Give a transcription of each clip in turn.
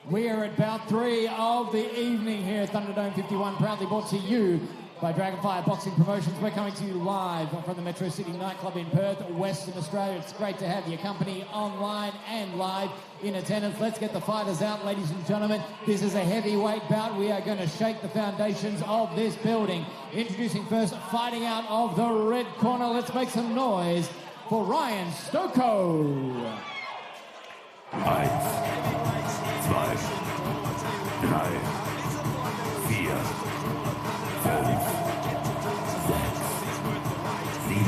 We are at bout 3 of the evening here at Thunderdome 51, proudly brought to you by Dragonfire Boxing Promotions. We're coming to you live from the Metro City nightclub in Perth, Western Australia. It's great to have your company online and live in attendance. Let's get the fighters out, ladies and gentlemen. This is a heavyweight bout. We are going to shake the foundations of this building. Introducing first, fighting out of the red corner. Let's make some noise for Ryan Stoke. 1, 2, 3, 4, 5, 6, 7.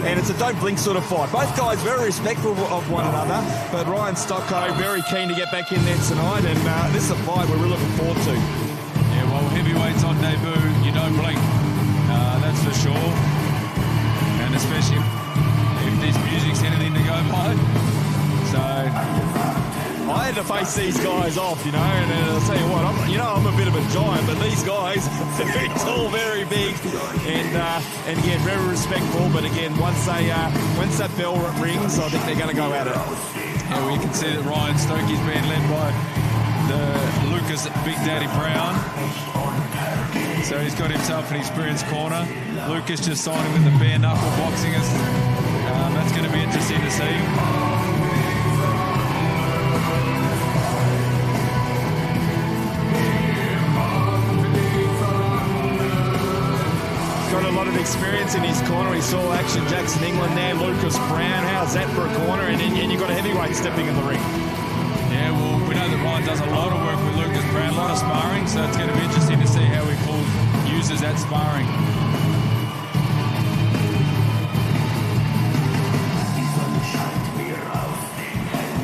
And it's a don't blink sort of fight. Both guys very respectful of one another, but Ryan Stocko very keen to get back in there tonight, and this is a fight we're really looking forward to. Yeah, well, heavyweights on debut, you don't blink, that's for sure. And especially if this music's anything to go by. So I had to face these guys off, you know, and I'll tell you what, I'm a bit of a giant, but these guys are very tall, very big, and again, very respectful. But again, once that bell rings, I think they're going to go at it. Yeah, well, you can see that Ryan Stokey's being led by the Lucas Big Daddy Brown. So he's got himself an experienced corner. Lucas just signed him with the bare knuckle boxing. That's going to be interesting to see. Got a lot of experience in his corner. He saw Action Jackson England there, Lucas Brown. How's that for a corner? And you've got a heavyweight stepping in the ring. Yeah, well, we know that Ryan does a lot of work with Lucas Brown, a lot of sparring, so it's going to be interesting to see how he uses that sparring.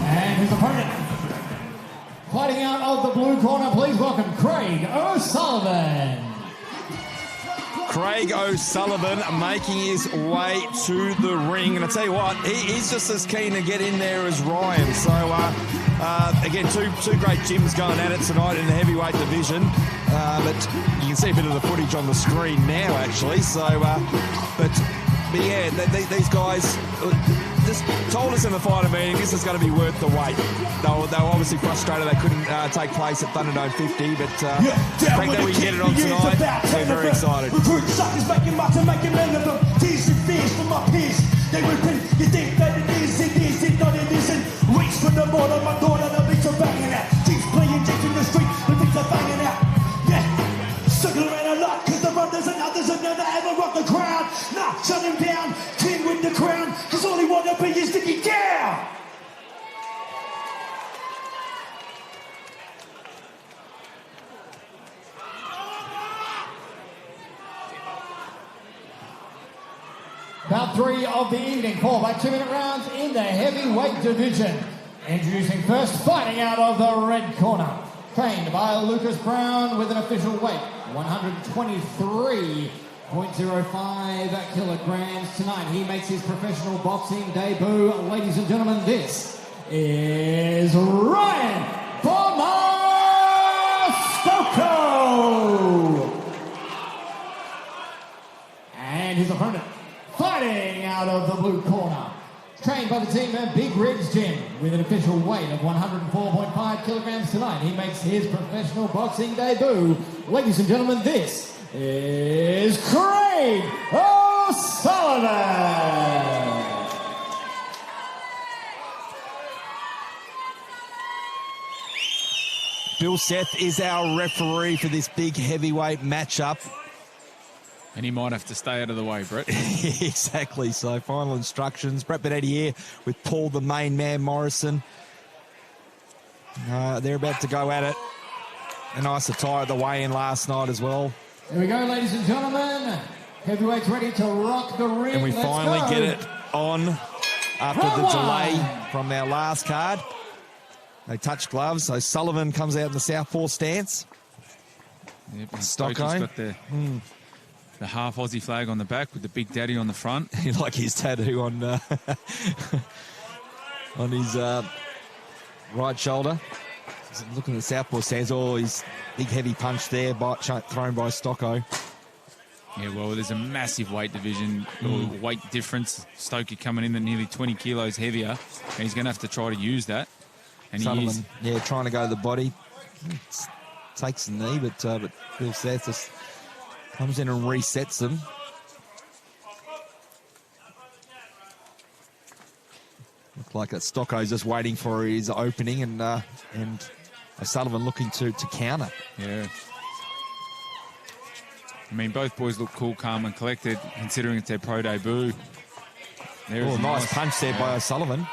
And his opponent, fighting out of the blue corner, please welcome Craig O'Sullivan. Craig O'Sullivan making his way to the ring. And I tell you what, he's just as keen to get in there as Ryan. So, again, two great gyms going at it tonight in the heavyweight division. But you can see a bit of the footage on the screen now, actually. So, but yeah, these guys just told us in the fighter meeting this is going to be worth the wait. They were obviously frustrated they couldn't take place at Thunderdome 50, but the fact that we can get it on tonight, we're very excited. Recruit suckers making much and making men of them. Tears and fears from my peers. They repent, you think that it is, not it isn't. Reach for the border, my daughter, the beats are banging out. Jeeps playing jacks in the street, the things are banging out. Yeah, circle around a lot, cause the brothers and others have never ever rock the crowd. Nah, shut him down, king with the crown, cause all he wanna be is to get down. Bout 3 of the evening, followed by 2-minute rounds in the heavyweight division. Introducing first, fighting out of the red corner, trained by Lucas Brown with an official weight, 123.05 kilograms. Tonight, he makes his professional boxing debut. Ladies and gentlemen, this is Ryan Stoko. And his opponent, fighting out of the blue corner, trained by the team at Big Rigs Gym with an official weight of 104.5 kilograms tonight. He makes his professional boxing debut. Ladies and gentlemen, this is Craig O'Sullivan. Bill Seth is our referee for this big heavyweight matchup. And he might have to stay out of the way, Brett. Exactly. So final instructions. Brett Benetti here with Paul, the main man, Morrison. They're about to go at it. A nice attire at the weigh-in last night as well. Here we go, ladies and gentlemen. Heavyweights ready to rock the ring. And we finally get it on after the delay from our last card. They touch gloves. So Sullivan comes out in the southpaw stance. Yep, Stockholm. got the half Aussie flag on the back with the Big Daddy on the front. You like his tattoo on on his right shoulder. Looking at the southpaw stance. Oh, his big heavy punch there thrown by Stocko. Yeah, well, there's a massive weight division, or weight difference. Stokey coming in at nearly 20 kilos heavier, and he's going to have to try to use that. And Sullivan, trying to go to the body. Takes the knee, but Bill Seth just comes in and resets them. Look like that Stocko's just waiting for his opening, and O'Sullivan looking to counter. Yeah. I mean, both boys look cool, calm and collected, considering it's their pro debut. Oh, nice punch there by O'Sullivan.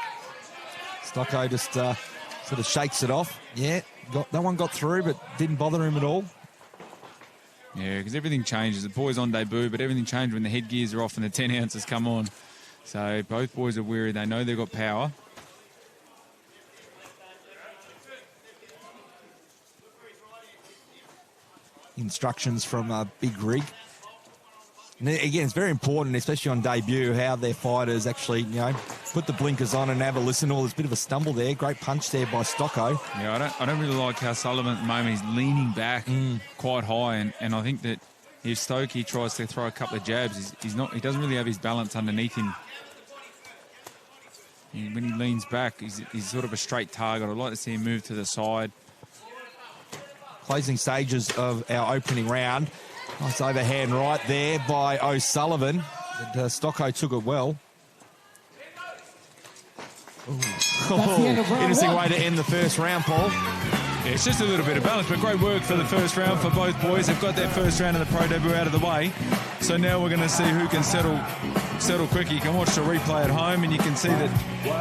Stocko just sort of shakes it off. Yeah, that one got through, but didn't bother him at all. Yeah, because everything changes. The boys on debut, but everything changes when the headgears are off and the 10 ounces come on. So both boys are weary. They know they've got power. Instructions from Big Rig. And again, it's very important, especially on debut, how their fighters actually, put the blinkers on and have a listen. There's a bit of a stumble there. Great punch there by Stocko. Yeah, I don't really like how Sullivan at the moment is leaning back quite high, and I think that if Stokey tries to throw a couple of jabs, he doesn't really have his balance underneath him. When he leans back, he's sort of a straight target. I'd like to see him move to the side. Closing stages of our opening round. Nice overhand right there by O'Sullivan. But Stocko took it well. Interesting way to end the first round, Paul. Yeah, it's just a little bit of balance, but great work for the first round for both boys. They've got their first round of the pro debut out of the way. So now we're going to see who can settle quicker. You can watch the replay at home, and you can see that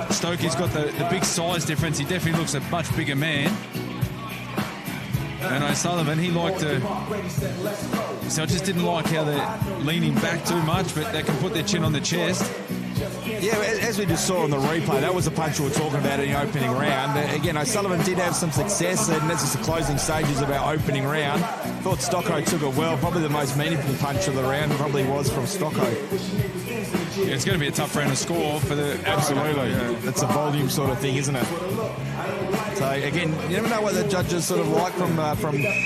Stokey's got the big size difference. He definitely looks a much bigger man. And O'Sullivan, he liked to... So I just didn't like how they're leaning back too much, but they can put their chin on the chest. Yeah, as we just saw on the replay, that was the punch we were talking about in the opening round. Again, O'Sullivan did have some success, and that's just the closing stages of our opening round. Thought Stocko took it well. Probably the most meaningful punch of the round probably was from Stocko. Yeah, it's going to be a tough round to score for the... Absolutely. It's a volume sort of thing, isn't it? So, again, you never know what the judges sort of like from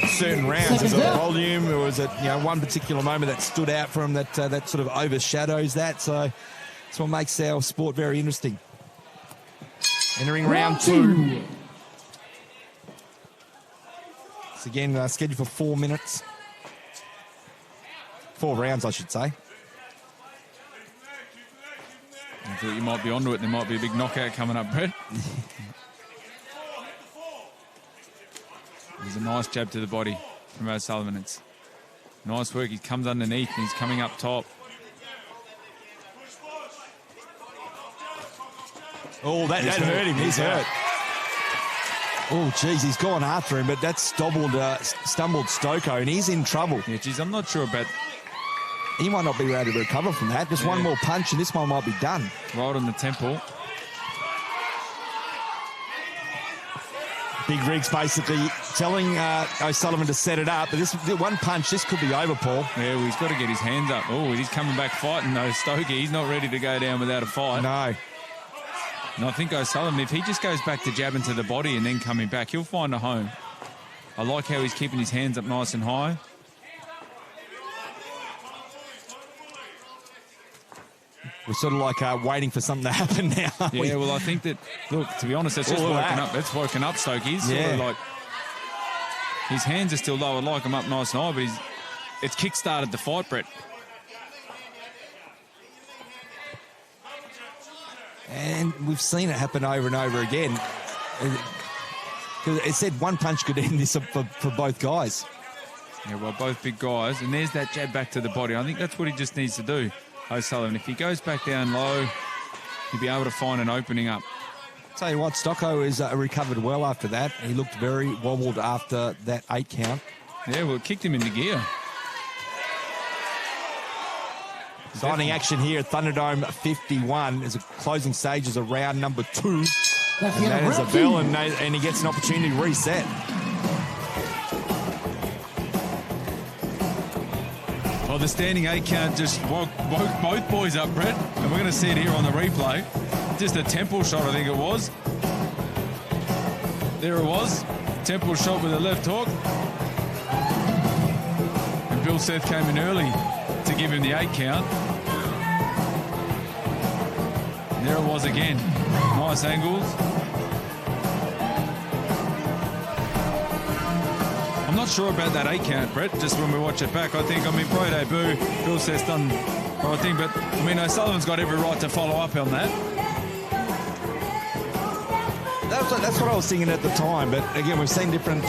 certain rounds. Is it volume, or is it one particular moment that stood out from that that sort of overshadows that? So that's what makes our sport very interesting. Entering round two. It's again scheduled for 4 minutes. 4 rounds, I should say. I thought you might be onto it. There might be a big knockout coming up, Brett. There's a nice jab to the body from O'Sullivan. It's nice work. He comes underneath and he's coming up top. Oh, that hurt him. He's hurt. Oh, geez, he's gone after him, but that stumbled Stocko, and he's in trouble. Yeah, geez, I'm not sure about... He might not be able to recover from that. Just one more punch, and this one might be done. Right on the temple. Big Rig's basically telling O'Sullivan to set it up, but this one punch, this could be over, Paul. Yeah, well, he's got to get his hands up. Oh, he's coming back fighting, though, Stokey. He's not ready to go down without a fight. No. And I think O'Sullivan, if he just goes back to jabbing to the body and then coming back, he'll find a home. I like how he's keeping his hands up nice and high. We're sort of like waiting for something to happen now. Yeah, well, I think that, look, to be honest, that's just woken up. That's woken up Stokey. He's sort of like, his hands are still low. I like him up nice and high, but it's kick-started the fight, Brett. And we've seen it happen over and over again. It said one punch could end this for both guys. Yeah, well, both big guys. And there's that jab back to the body. I think that's what he just needs to do, O'Sullivan. If he goes back down low, he'll be able to find an opening up. Tell you what, Stocko has recovered well after that. He looked very wobbled after that 8 count. Yeah, well, it kicked him into gear. Exciting action here at Thunderdome 51 as a closing stages of round number 2. And that is a bell, and he gets an opportunity to reset. Well, the standing 8 count just woke both boys up, Brett. And we're going to see it here on the replay. Just a temple shot, I think it was. There it was. Temple shot with a left hook. And Bill Seth came in early to give him the 8 count. And there it was again. Nice angles. I'm not sure about that 8 count, Brett, just when we watch it back. I mean, pro debut, Bill Seth's done the right thing, but, I mean, O'Sullivan's got every right to follow up on that. That's what I was thinking at the time, but again, we've seen different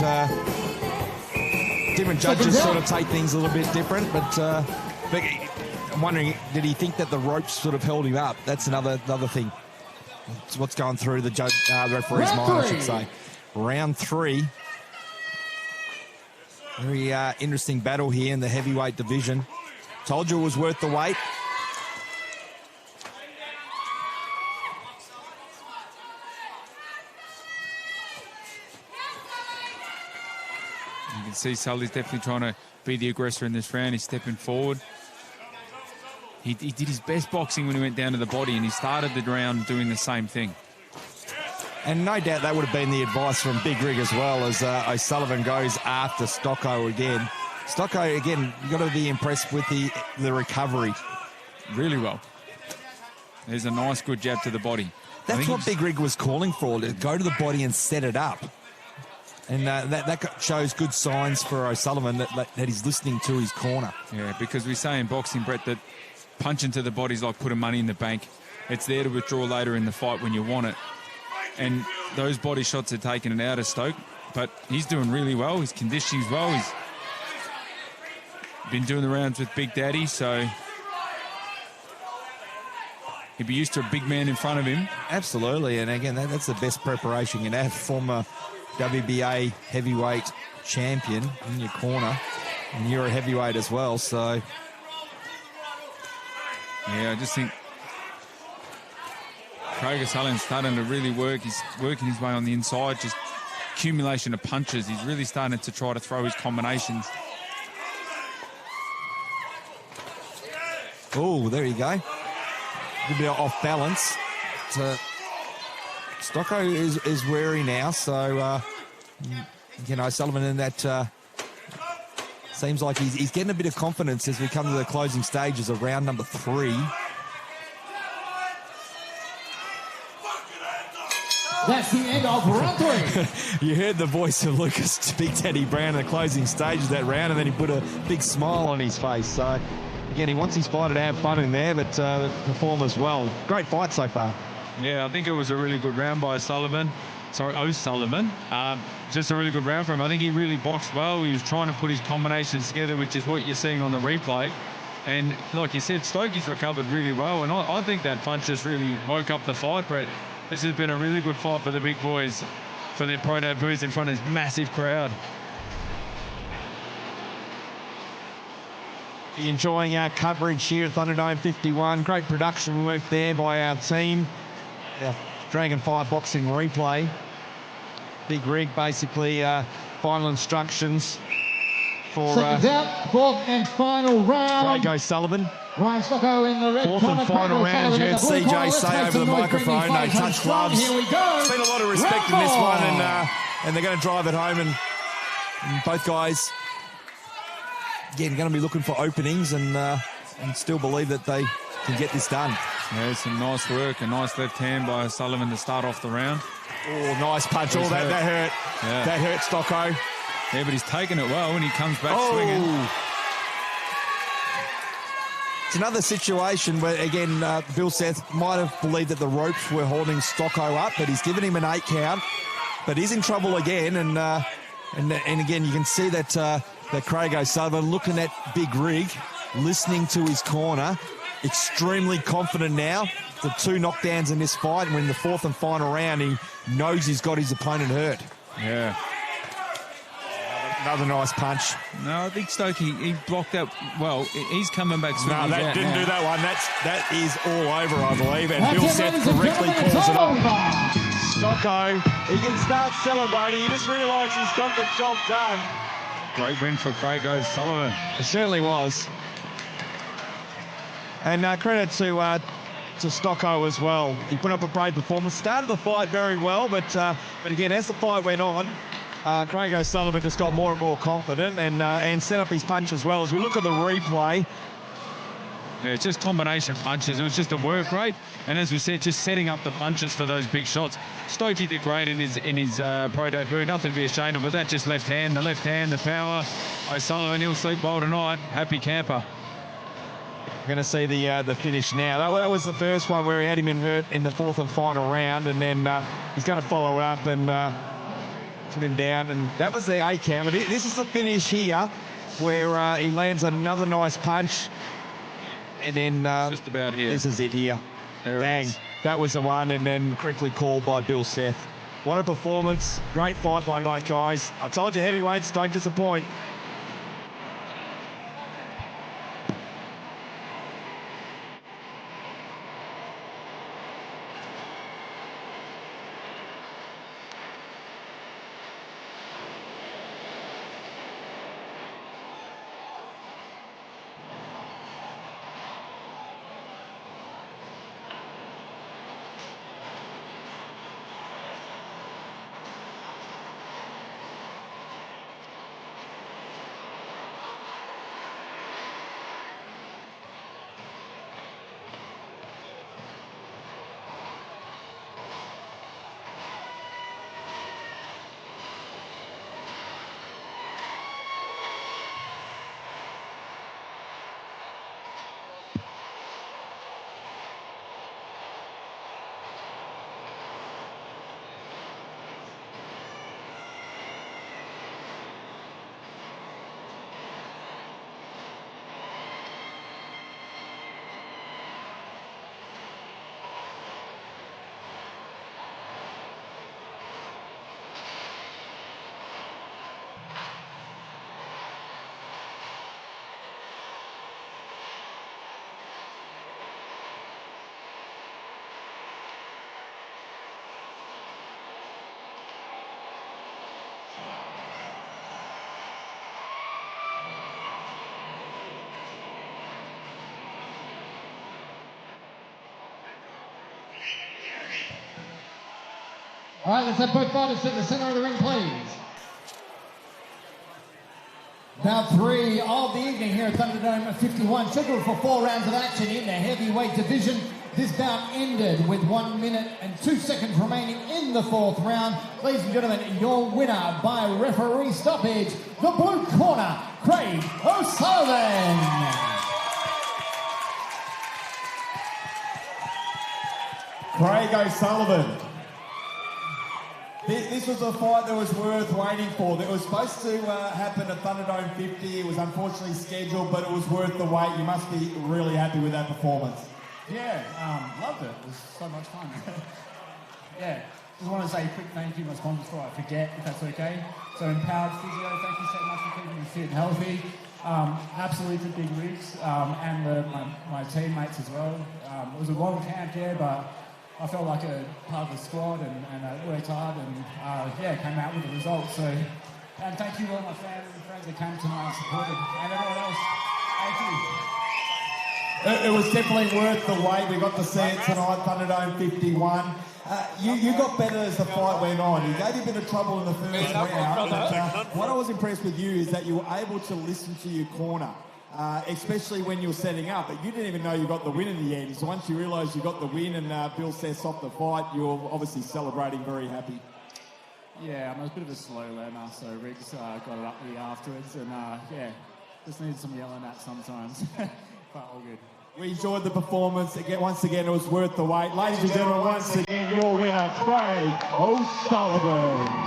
judges sort of take things a little bit different, but I'm wondering, did he think that the ropes sort of held him up? That's another thing. It's what's going through the referee's mind, I should say. Round 3. Very interesting battle here in the heavyweight division. Told you it was worth the wait. You can see Sully's definitely trying to be the aggressor in this round. He's stepping forward. He did his best boxing when he went down to the body, and he started the round doing the same thing. And no doubt that would have been the advice from Big Rig as well, as O'Sullivan goes after Stocko again. Stocko, again, you've got to be impressed with the recovery. Really well. There's a nice, good jab to the body. That's what Big Rig was calling for, to go to the body and set it up. And that shows good signs for O'Sullivan that he's listening to his corner. Yeah, because we say in boxing, Brett, that punching to the body is like putting money in the bank. It's there to withdraw later in the fight when you want it. And those body shots are taking it out of Stoke. But he's doing really well. His conditioning's well. He's been doing the rounds with Big Daddy, so he'd be used to a big man in front of him. Absolutely, and again, that's the best preparation you can have. Former WBA heavyweight champion in your corner, and you're a heavyweight as well, so... Yeah, I just think Craig O'Sullivan's starting to really work. He's working his way on the inside, just accumulation of punches. He's really starting to try to throw his combinations. Oh, there you go. A little bit off balance. Stocko is wary now, so, O'Sullivan in that... seems like he's getting a bit of confidence as we come to the closing stages of round number 3. That's the end of round 3. You heard the voice of Lucas Big Daddy Brown in the closing stage of that round, and then he put a big smile on his face. So, again, he wants his fighter to have fun in there, but perform as well. Great fight so far. Yeah, I think it was a really good round by O'Sullivan. Just a really good round for him. I think he really boxed well. He was trying to put his combinations together, which is what you're seeing on the replay. And like you said, Stokey's recovered really well. And I think that punch just really woke up the fight, Brett. This has been a really good fight for the big boys, for their pro debuts in front of this massive crowd. Enjoying our coverage here at Thunderdome 51. Great production work there by our team. Our Dragon Fire Boxing Replay. Big Rig, basically, final instructions for... Seconds out, fourth and final round. Craig O'Sullivan. Ryan Stocko in the red Fourth corner. and final round. You heard CJ say over the microphone, no no touch gloves. Here we go. There's been a lot of respect in this one, and they're going to drive it home. And both guys, again, going to be looking for openings and still believe that they can get this done. Yeah, some nice work, a nice left hand by O'Sullivan to start off the round. Oh, nice punch. That hurt. Yeah. That hurt Stocko. Yeah, but he's taken it well when he comes back swinging. It's another situation where, again, Bill Seth might have believed that the ropes were holding Stocko up, but he's given him an 8 count. But he's in trouble again, and again, you can see that Craig O'Sullivan looking at Big Rig, listening to his corner, extremely confident now. The 2 knockdowns in this fight, and when in the fourth and final round, he knows he's got his opponent hurt. Yeah. Another nice punch. No, I think Stoke, he blocked that well. He's coming back swinging. No, that didn't do that one. That is all over, I believe, and That's Bill it, Seth ladies and correctly gentlemen, calls it it's off. Stocko, he can start celebrating. He just realised he's got the job done. Great win for Craig O'Sullivan. It certainly was. And credit to Stocko as well. He put up a brave performance. Started the fight very well, but again, as the fight went on, Craig O'Sullivan just got more and more confident and set up his punch as well. As we look at the replay, Yeah, it's just combination punches. It was just a work rate, and as we said, just setting up the punches for those big shots. Stokey did great in his pro debut. Nothing to be ashamed of, but that just left hand, the power. O'Sullivan, he'll sleep well tonight. Happy camper. We're going to see the finish now. That was the first one where he had him hurt in the fourth and final round, and then he's going to follow it up and put him down. And that was the 8 count. But this is the finish here where he lands another nice punch. And then Just about here. This is it here. Bang. That was the one, and then quickly called by Bill Seth. What a performance. Great fight by both guys. I told you heavyweights don't disappoint. All right, let's have both fighters to the center of the ring, please. Bout 3 of the evening here at Thunderdome 51, scheduled for 4 rounds of action in the heavyweight division. This bout ended with 1 minute and 2 seconds remaining in the 4th round. Ladies and gentlemen, your winner by referee stoppage, the blue corner, Craig O'Sullivan. Craig O'Sullivan. This was a fight that was worth waiting for. It was supposed to happen at Thunderdome 50. It was unfortunately scheduled, but it was worth the wait. You must be really happy with that performance. Yeah, loved it. It was so much fun. Yeah, just want to say a quick thank you to my sponsors before I forget, if that's okay. So Empowered Physio, thank you so much for keeping me fit and healthy. Absolutely big rigs, and my teammates as well. It was a long camp, yeah, but I felt like a part of the squad and worked hard and yeah, came out with the result. So, and thank you all my family and friends that came tonight and supported, and everyone else. Thank you. It was definitely worth the wait. We got to see it tonight, Thunderdome 51. You got better as the fight went on. You gave you a bit of trouble in the first round. But, what I was impressed with you is that you were able to listen to your corner. Especially when you were setting up, but you didn't even know you got the win in the end. So once you realised you got the win and Bill Seth stopped the fight, you were obviously celebrating, very happy. Yeah, I was a bit of a slow learner, so Riggs got it up me afterwards, and yeah, just needed some yelling at sometimes, but all good. We enjoyed the performance. Again, once again, it was worth the wait. Ladies and gentlemen, once again, your winner, Craig O'Sullivan.